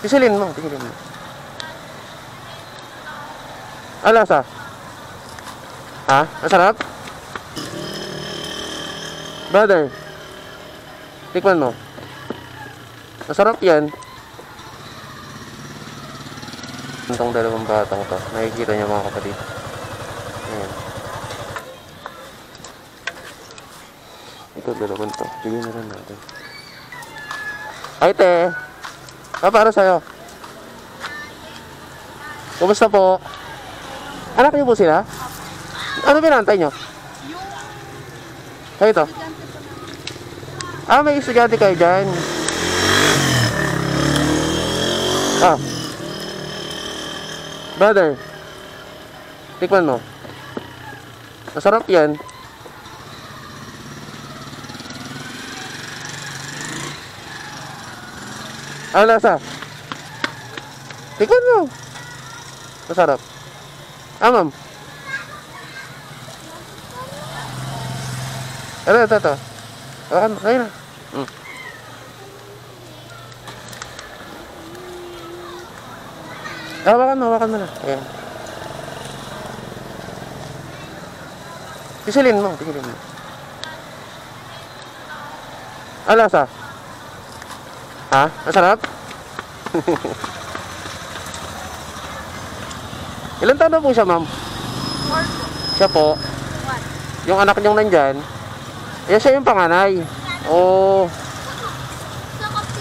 Pisilin mo. Alasa? Ha? Masarap? Brother, tikman mo. Masarap yan. Itong dalawang batang to, nakikita niyo mga kapatid. Ayan. Ito dalawang to, bigyan na rin natin. Ay te, para sa'yo. Kumusta po? Anak niyo po sila? Ano pinantay niyo? Ay ito. May estudyante kayo dyan. Brother, tikman mo. Masarap yan. Lasa? Tikman mo. Masarap. Ma'am. Ito. Ayun na. Hawakan mo na. Ayan. Pisilin mo. Alasa? Ha? Masarap? Ilan taon na po siya, ma'am? 4 po. Siya po? 1. Yung anak niyong nandyan? Siya yung panganay. Oh.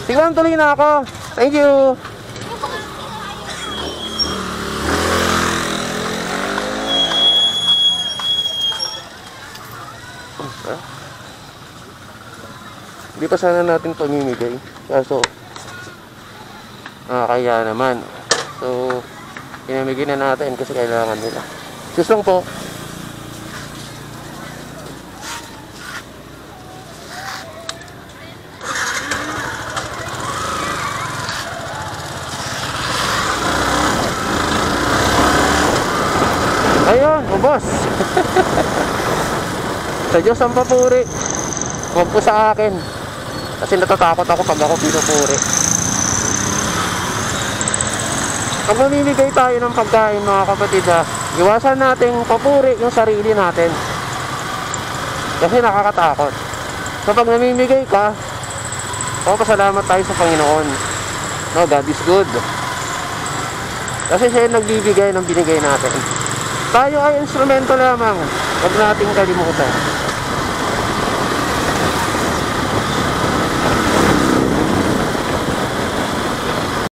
Tingnan, tuloy na ako. Thank you. Hindi pa sana natin pamimigay. Kaso, kaya naman. So, pinamigay na natin kasi kailangan nila. Sus lang po. Ayun, ubos. Sa Diyos ang papuri. Huwag po sa akin. Kasi natatakot ako pag ako pinupuri. Pag mamimigay tayo ng pagkain mga kapatid, iwasan nating papuri yung sarili natin. Kasi nakakatakot. So pag namimigay ka, pasalamat tayo sa Panginoon. No, God is good. Kasi siya yung nagbibigay ng binigay natin. Tayo ay instrumento lamang. Huwag nating kalimutan.